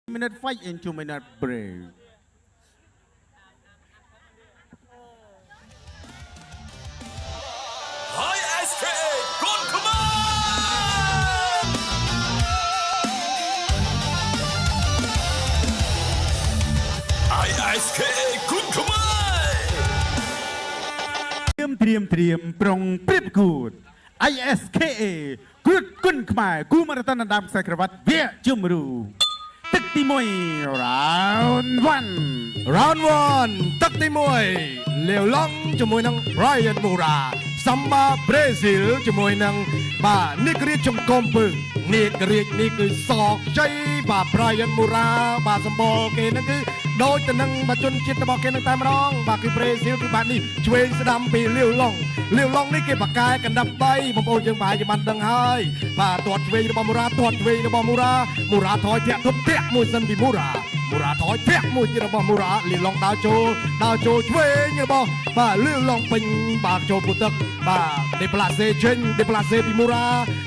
minute fight and 2 minute break. Hi SKA គុណខ្មែរ ISKA គុណខ្មែរ ត្រៀមប្រុងព្រៀបគួត ISKA គួតគុណខ្មែរគូមរតនដាមខ្សែក្រវ៉ាត់វាជំរូទឹកទី1 round 1 ទឹកទី1លាវឡង់ជាមួយនឹង Brian Moura សម្បាប្រេស៊ីលជាមួយនឹងបាទនេះគ្រាជង្គង់ពឹងនេះគ្រានេះគឺសកជ័យបាទ Brian Moura បាទសម្បល់គេហ្នឹងគឺដូចទៅនឹងបាទជនជាតិរបស់គេនឹងតែម្ដងបាទគឺប្រេស៊ីលគឺបាទនេះឆ្វេងស្ដាំពីលាវឡង់នេះគេបកកែកណ្ដាប់ដៃបងប្អូនយើងប្រហែលជាបានដឹងហើយបាទទាត់ឆ្វេងរបស់ Moura ទាត់ឆ្វេងរបស់ Moura ថយធាក់ទប់ធាក់មួយសិនពី Moura ថយធាក់មួយទៀតរបស់ Moura លាវឡង់ដើរចូលឆ្វេងរបស់បាទលាវឡង់ពេញបាទចូលពុទឹកបាទដេប្លាសេចេញដេប្លាសេពី Moura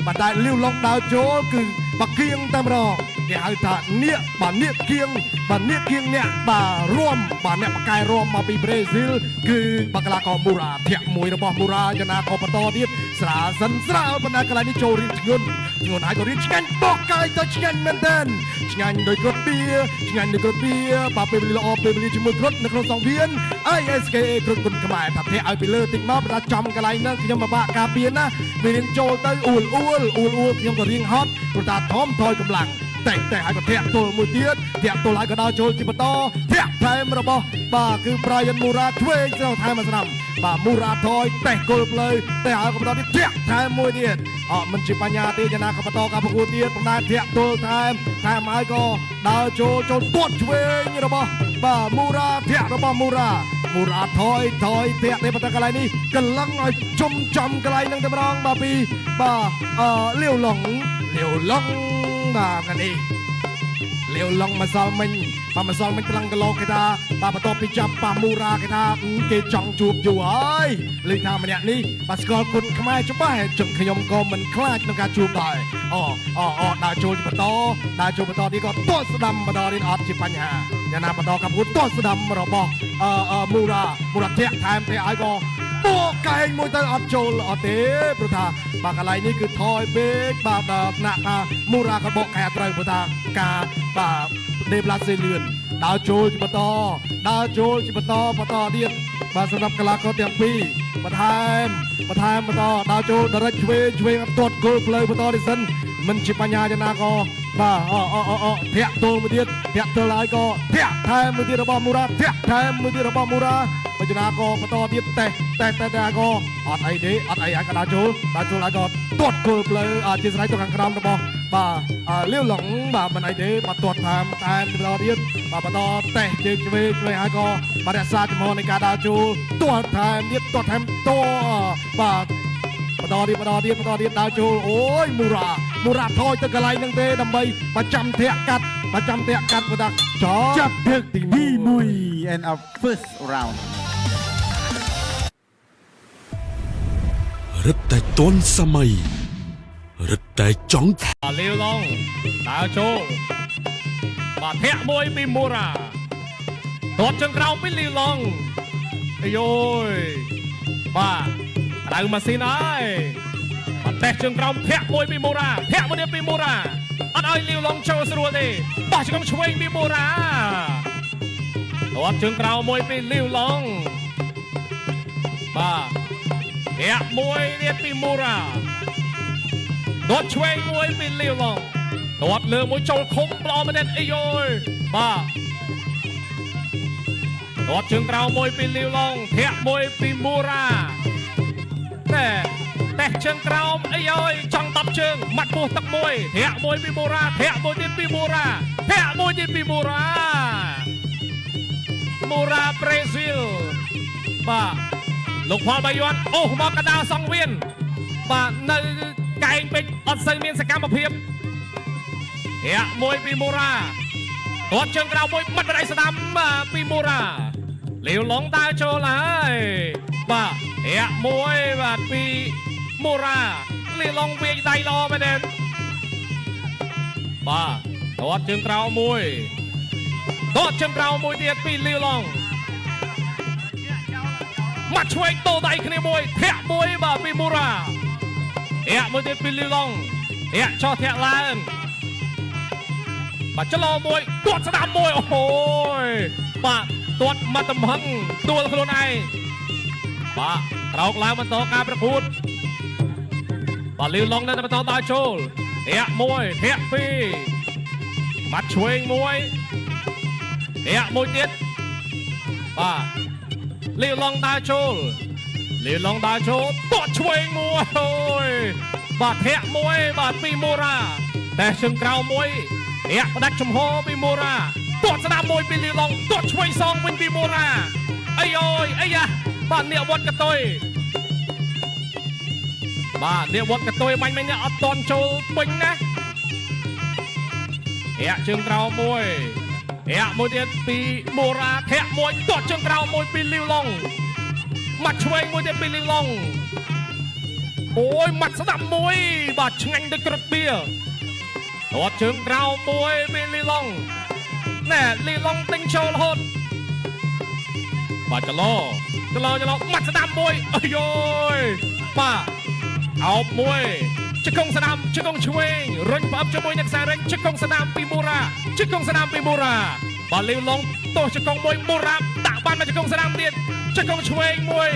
បាទតែលាវឡង់ដើរចូលគឺបាគៀងតែម្ដងគេហៅថានៀកបាទនៀកគៀងអ្នកបាទរួមបាទអ្នកបកកែរួមមកពីប្រេស៊ីលគឺបកកលាករ Moura ធាក់មួយរបស់ Moura យ៉ាងណាក៏បន្តទៀតស្រាលសិនស្រាលប៉ុន្តែកន្លែងនេះចូលរៀងធ្ងន់ហើយក៏រៀងឆ្ងាញ់បោះកាយទៅឆ្ងាញ់មែនទែនឆ្ងាញ់ដោយគ្រុតបៀបាទពេលវេលាល្អពេលវេលាជាមួយគ្រុតនៅក្នុងសង្វៀន ISKA គ្រុតគុណខ្មែរថាធាក់ឲ្យពីលើតិចមកបើចំកន្លែងហ្នឹងខ្ញុំពិបាកការពារណាវារៀងចូលទៅអួលខ្ញុំក៏រៀងហត់ព្រោះថាធំថយកម្លាំងតែហើយក៏ធាក់ទល់មួយទៀតធាក់ទល់ហើយក៏ដល់ចូលជាបន្តធាក់ថែមរបស់បាទគឺ Brian Moura ឆ្វេងទៅថែមមួយស្នាមបាទ Moura ថយតេះគល់ផ្លូវតែហើយក៏បន្តទៀតធាក់ថែមមួយទៀតមិនជាបញ្ញាទេយ៉ាងណាក៏បន្តការប្រកួតទៀតប៉ុន្តែធាក់ទល់ថែមហើយក៏ដើរចូលទាត់ឆ្វេងរបស់បាទ Moura ធាក់របស់ Moura ថយធាក់ទេប៉ុន្តែកន្លែងនេះកលឹងឲ្យចំកន្លែងហ្នឹងតែម្ដងបាទពីបាទលាវឡង់បាទកានេះលាវឡង់ម្សិលមិញថ្លឹងគីឡូគេថាបាទបន្ទាប់ពីចាប់ប៉ះ Moura គេថាគេចង់ជួបយូរហើយលេខថាម្នាក់នេះបាទស្គាល់គុណខ្មែរច្បាស់ចឹងខ្ញុំក៏មិនខ្លាចនឹងការជួបដែរដើរចូលបន្តទៀតក៏ទាត់ស្ដាំបន្តទៀតអត់ជាបញ្ហាយ៉ាងណាបន្តកម្មគួតទាត់ស្ដាំរបស់ Moura ធាក់ថែមទេឲ្យក៏បោកែងមួយទៅអត់ចូលអត់ទេព្រោះថាបាទកន្លែងនេះគឺថយពេកបាទថ្នាក់ថា Moura ក៏បោកកែអត់ត្រូវព្រោះថាការបាទដេប្លាសេលឿនដើរចូលជាបន្តទៀតបាទសម្រាប់កីឡាករទាំងពីរបន្ថែមបន្តដើរចូលដរិចឆ្វេងអត់ទាត់គល់ផ្លូវបន្តនេះសិនមិនជាបញ្ហាយ៉ាងណាក៏បាទធាក់ទល់មួយទៀតធាក់ទល់ហើយក៏ធាក់ថែមមួយទៀតរបស់ Moura បញ្ហាក៏បន្តទៀតតែក៏អត់អីហើយក៏ដើរចូលហើយក៏ទាត់គល់ផ្លូវជាស្រ័យទៅខាងក្រោមរបស់បាទលាវឡង់បាទមិនអីទេបាទទាត់ថែមបន្តទៀតបាទបន្តតេះជើងឆ្វេងហើយក៏បាទរក្សាចំហនៃការដើរចូលទាត់ថែមបាទបន្តទៀតដើរចូលអូយ Moura ថយទៅកន្លែងហ្នឹងទេដើម្បីប្រចាំធាក់កាត់បើថាចាប់ទឹកទី1 and of first round រឹតតែទាន់សម័យរឹតតែចង់លាវឡង់ដើរចូលបាទធាក់មួយពី Moura ទាត់ជើងក្រោមពីលាវឡង់អាយយបាទដៅម៉ាស៊ីនហើយបាទតេះជើងក្រោមធាក់មួយពី Moura ធាក់មួយទៀតពី Moura អត់ឲ្យលាវឡង់ចូលស្រួលទេបោះជង្គង់ឆ្វេងពី Moura ទាត់ជើងក្រោមមួយពីលាវឡង់បាទធាក់មួយទៀតពី Moura ទាត់ឆ្វេងមួយពីលាវឡង់ទាត់លើមួយចូលឃុំល្អមែនទេអីយយបាទទាត់ជើងក្រោមមួយពីលាវឡង់ធាក់មួយពី Moura តេះជើងក្រោមអីយយចង់10ជើងមាត់ពោះទឹកមួយធាក់មួយពី Moura ធាក់មួយទៀតពី Moura ធាក់មួយទៀតពី Moura ប្រេស៊ីលបាទលោកផលបាយ័នអូសមកកណ្ដាលសង្វៀនបាទនៅកែងពេជ្រអត់សូវមានសកម្មភាពធាក់មួយពី Moura ទាត់ជើងក្រោមមួយបិទបដៃស្ដាំពី Moura លាវឡង់ដើរចូលហើយបាទធាក់មួយបាទពី Moura លាវឡង់វាយដៃល្អមែនទេបាទ ទាត់ជើងក្រោមមួយទាត់ជើងក្រោមមួយទៀតពីលីវឡុងមកឆ្វេងតោដៃគ្នាមួយធាក់មួយបាទពីមូរ៉ាធាក់មួយទៀតពីលីវឡុងធាក់ចោះធាក់ឡើងបាទច្រឡោមួយទាត់ស្ដាំមួយអូយបាទទាត់មកតំហឹងទួលខ្លួនឯងបាទក្រោកឡើងបន្តការប្រកួតបាទលីវឡុងនៅតែបន្តដើរចូលធាក់មួយធាក់ពីរបាត់ឆ្វេងមួយធាក់មួយទៀតបាទលីវឡុងដើរចូលលីវឡុងដើរចូលទាត់ឆ្វេងមួយអូយបាទធាក់មួយបាទពីមូរ៉ាតែជើងក្រោមមួយធាក់ផ្ដាច់ចំហពីមូរ៉ាទាត់ស្ដាំមួយពីលីវឡុងទាត់ឆ្វេងសងវិញពីមូរ៉ាអីអូយអីយ៉ាបាទអ្នកវត្តកតុយបាទអ្នកវត្តកតុយបាញ់មិញនេះអត់តន់ចូលពេញណាធាក់ជើងក្រោមមួយធាក់មួយទៀតពីមូរ៉ាធាក់មួយទាត់ជើងក្រោមមួយពីលីវឡុងមាត់ឆ្វេងមួយទៀតពីលីវឡុងអូយមាត់ស្ដាំមួយបាទឆ្ងាញ់ដូចក្រិតបៀទាត់ជើងក្រោមមួយពីលីវឡុងណែលីវឡុងទិញចូលរហូតបាទចលោមាត់ស្ដាំមួយអើយយបាទអោបមួយជង្គង់ស្ដាំជង្គង់ឆ្វេងរុញផ្អឹបជាមួយនឹងខ្សែរែងជង្គង់ស្ដាំពីមូរ៉ាជង្គង់ស្ដាំពីមូរ៉ាបាទលីវឡុងទោះជង្គង់មួយមូរ៉ាដាក់បានមកជង្គង់ស្ដាំទៀតជង្គង់ឆ្វេងមួយ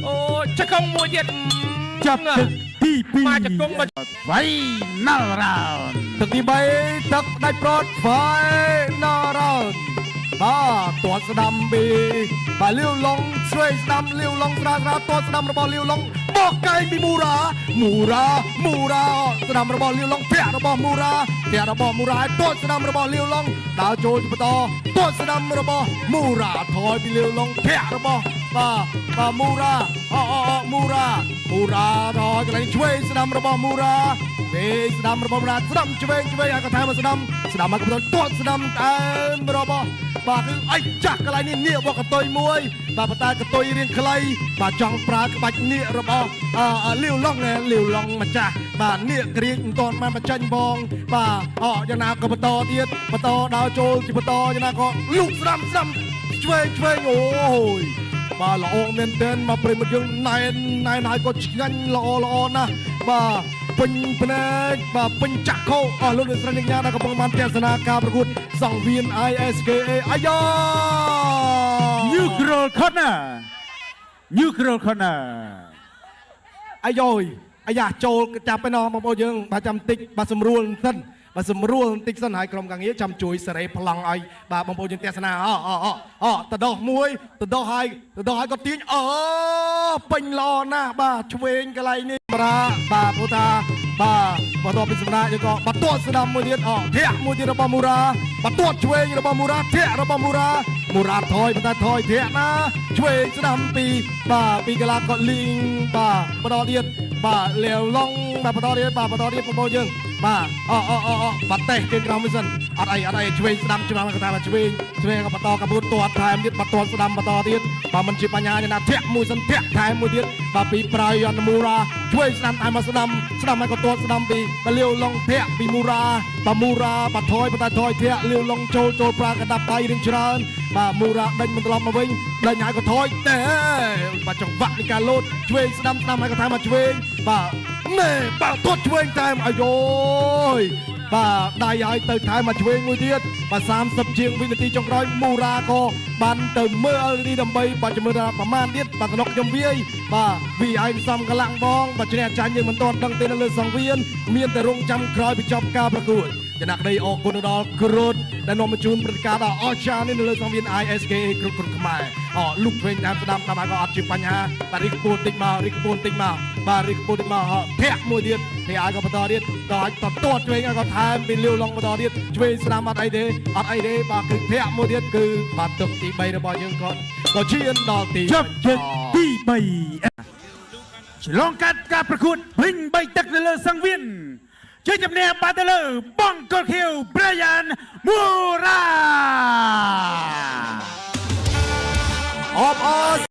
អូជង្គង់មួយទៀត ចាប់ទឹកទី2 មកជង្គង់មក Final round ទឹកទី3ទឹកដាច់ប្រត់ Final round បាទទាត់ស្ដាំពីបាទលីវឡុងឆ្វេងស្ដាំលីវឡុងស្រាលទាត់ស្ដាំរបស់លីវឡុងបោះកែងពីមូរ៉ាស្ដាំរបស់លីវឡុងធាក់របស់មូរ៉ាទាត់ស្ដាំរបស់លីវឡុងដើរចូលបន្តទាត់ស្ដាំរបស់មូរ៉ាថយពីលីវឡុងធាក់របស់បាទមូរ៉ាមូរ៉ាថយកន្លែងឆ្វេងស្ដាំរបស់មូរ៉ាស្ដាំរបស់មូរ៉ាស្ដាំឆ្វេងឲ្យគាត់ថាមកស្ដាំមកគាត់ទាត់ស្ដាំដើមរបស់បាទគឺអីចាស់កន្លែងនេះនៀករបស់កតុយមួយបាទប៉ុន្តែកតុយរៀងខ្លីបាទចង់ប្រើក្បាច់នៀករបស់លីវឡុងម្ចាស់បាទនៀកក្រៀកមិនទាន់បានបញ្ចេញបងបាទយ៉ាងណាក៏បន្តទៀតបន្តដើរចូលជាបន្តយ៉ាងណាក៏លូកស្ដាំឆ្វេងអូយបាទល្អមែនទែនមកប្រិមិត្តយើងណែនហើយក៏ឆ្ងាញ់ល្អណាស់បាទពេញភ្នែកបាទពេញចាក់ខោអស់លោកអ្នកស្រីអ្នកញ៉ាដែលកំពុងបានទស្សនាការប្រកួតសង្វៀន ISKA អាយ៉ា Neutral corner អាយ៉យអាយ៉ាចូលចាប់ឯណោះបងប្អូនយើងបាទចាំតិចបាទសម្រួលសិនបន្តិចសិនហើយក្រុមការងារចាំជួយសេរីប្លង់ឲ្យបាទបងប្អូនយើងទស្សនាតដោះមួយតដោះហើយក៏ទាញពេញល្អណាស់បាទឆ្វេងកន្លែងនេះបាទព្រោះថាបាទបន្ទាប់ពីសម្រាប់យើងក៏បាត់ទាត់ស្ដាំមួយទៀតធាក់មួយទៀតរបស់មូរ៉ាបាត់ទាត់ឆ្វេងរបស់មូរ៉ាធាក់របស់មូរ៉ាថយបន្តែថយធាក់ណាឆ្វេងស្ដាំពីកីឡាកុលីងបាទបន្តទៀតបាទលាវឡុងបាទបន្តទៀតបងប្អូនយើងបាទបាត់តេះជើងក្រោមមួយសិនអត់អីឆ្វេងស្ដាំច្បាស់គាត់ថាឆ្វេងក៏បន្តកាបួនទាត់ថែមទៀតបាត់ទាត់ស្ដាំបន្តទៀតបាទមិនជាបញ្ហាទេណាធាក់មួយសិនធាក់ថែមមួយទៀតបាទពីប្រៃយន្តមូរ៉ាឆ្វេងស្ដាំតែមកស្ដាំឲ្យក៏ទាត់ស្ដាំពីលាវឡុងធាក់ពីមូរ៉ាបាទថយបន្តែថយធាក់លាវឡុងចូលប្រើកណ្ដាប់ដៃរៀងច្រើនបាទមូរ៉ាដេញមិនត្រឡប់មកវិញដេញហើយក៏ថយតែបាទចង្វាក់នៃការលោតឆ្វេងស្ដាំឲ្យក៏ថាមកឆ្វេងបាទបាទទាត់ឆ្វេងតែអាយ៉យបាទដៃឲ្យទៅថែមមកឆ្វេងមួយទៀតបាទ30ជាងវិនាទីចុងក្រោយមូរ៉ាក៏បានទៅមើលនេះដើម្បីបាទជំរឿនប្រមាណទៀតបាទក្នុងខ្ញុំវាយបាទវាឲ្យសំកលាំងបងបាទឈ្នះចាញ់យើងមិនទាន់ដឹងទេនៅលើសង្វៀនមានតែរងចាំក្រោយបញ្ចប់ការប្រកួតចំណាក់ដីអរគុណដល់គ្រូតដែលនាំមកជូនព្រឹត្តិការណ៍ដ៏អស្ចារ្យនេះនៅលើសង្វៀន ISKA គ្រប់ខ្មែរលុកវិញតាមស្ដាំតាមក៏អត់ជាបញ្ហាបាទរីកពួនតិចមកធាក់មួយទៀតធាក់ឲ្យក៏បន្តទៀតដល់ឲ្យតទាត់ឆ្វេងឲ្យក៏ថែមពីលាវឡុងបន្តទៀតឆ្វេងស្ដាំអត់អីទេបាទគឺធាក់មួយទៀតគឺបាទទឹកទី3របស់យើងក៏ឈានដល់ទី ចាប់ទឹកទី3ឆ្លងកាត់ការប្រកួតពេញ3ទឹកនៅលើសង្វៀនជួយជំនះបាត់ទៅលើបង្គោលខៀវ Brian Mura អបអរ